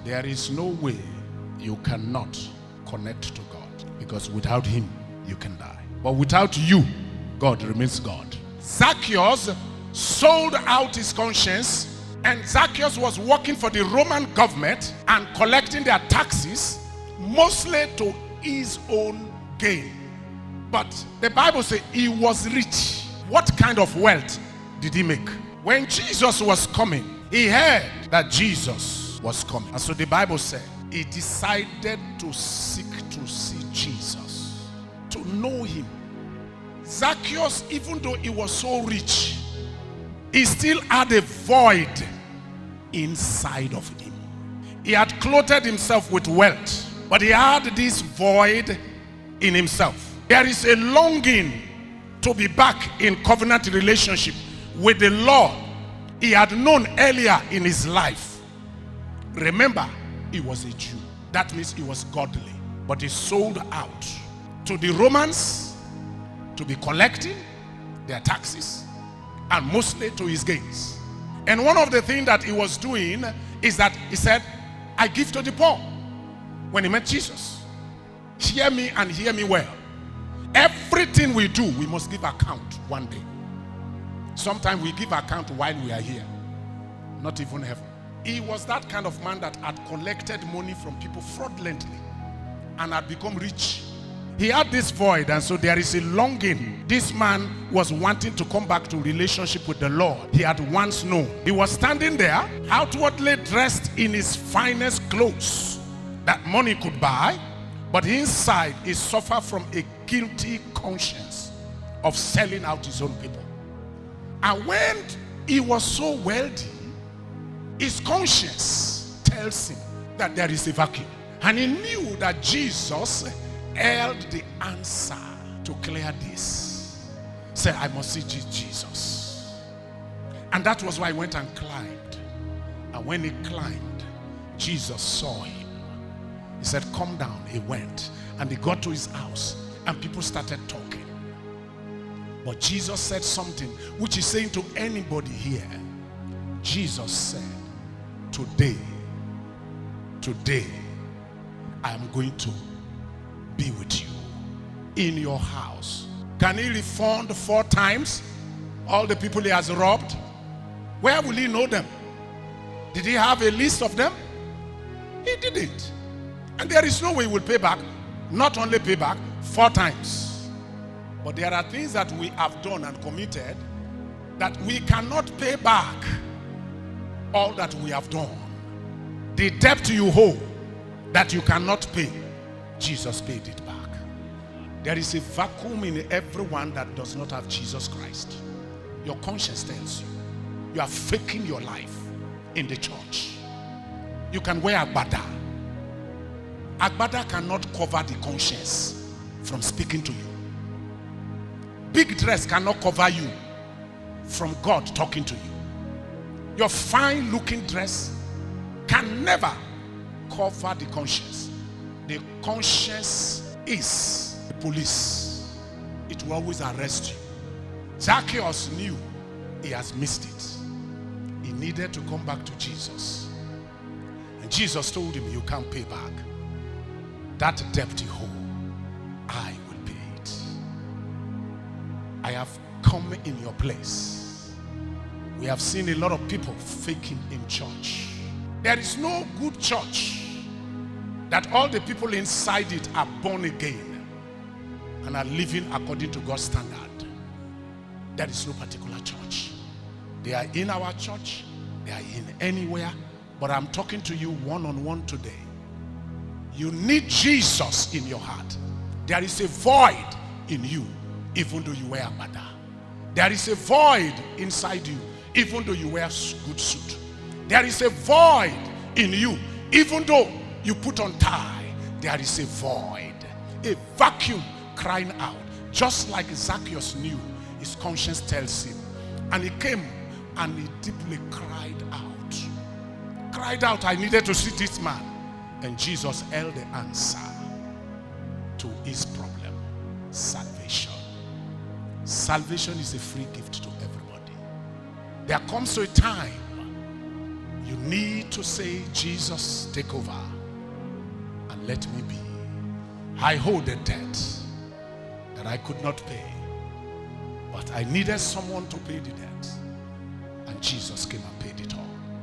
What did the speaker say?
There is no way you cannot connect to God, because without him, you can die. But without you, God remains God. Zacchaeus sold out his conscience, and Zacchaeus was working for the Roman government and collecting their taxes, mostly to his own gain. But the Bible says he was rich. What kind of wealth did he make? When Jesus was coming, he heard that Jesus was coming. And so the Bible said he decided to seek to see Jesus, to know him. Zacchaeus, even though he was so rich, he still had a void inside of him. He had clothed himself with wealth, but he had this void in himself. There is a longing to be back in covenant relationship with the Lord he had known earlier in his life. Remember, he was a Jew. That means he was godly. But he sold out to the Romans to be collecting their taxes, and mostly to his gains. And one of the things that he was doing is that he said, I give to the poor. When he met Jesus, hear me and hear me well. Everything we do, we must give account one day. Sometimes we give account while we are here, not even heaven. He was that kind of man that had collected money from people fraudulently and had become rich. He had this void, and so there is a longing. This man was wanting to come back to relationship with the Lord he had once known. He was standing there, outwardly dressed in his finest clothes that money could buy, but inside he suffered from a guilty conscience of selling out his own people. And when he was so wealthy, his conscience tells him that there is a vacuum. And he knew that Jesus held the answer to clear this. Said, I must see Jesus. And that was why he went and climbed. And when he climbed, Jesus saw him. He said, come down. He went. And he got to his house. And people started talking. But Jesus said something which is saying to anybody here. Jesus said, today, I am going to be with you in your house. Can he refund 4 times all the people he has robbed? Where will he know them? Did he have a list of them? He didn't. And there is no way he will pay back. Not only pay back, 4 times. But there are things that we have done and committed that we cannot pay back all that we have done. The debt you owe that you cannot pay, Jesus paid it back. There is a vacuum in everyone that does not have Jesus Christ. Your conscience tells you you are faking your life in the church. You can wear agbada. Agbada cannot cover the conscience from speaking to you. Big dress cannot cover you from God talking to you. Your fine looking dress can never cover the conscience. The conscience is the police. It will always arrest you. Zacchaeus knew he has missed it. He needed to come back to Jesus. And Jesus told him, you can't pay back. That debt you owe, I will pay it. I have come in your place. We have seen a lot of people faking in church. There is no good church that all the people inside it are born again and are living according to God's standard. There is no particular church. They are in our church, they are in anywhere, but I'm talking to you one-on-one today. You need Jesus in your heart. There is a void in you, even though you wear agbada. There is a void inside you, even though you wear good suit. There is a void in you, even though you put on tie. There is a void, a vacuum crying out, just like Zacchaeus knew. His conscience tells him, and he came and he deeply cried out, I needed to see this man. And Jesus held the answer to his problem: salvation. Salvation is a free gift to everybody. There comes a time You need to say, Jesus, take over and let me be. I hold a debt that I could not pay, but I needed someone to pay the debt. And Jesus came and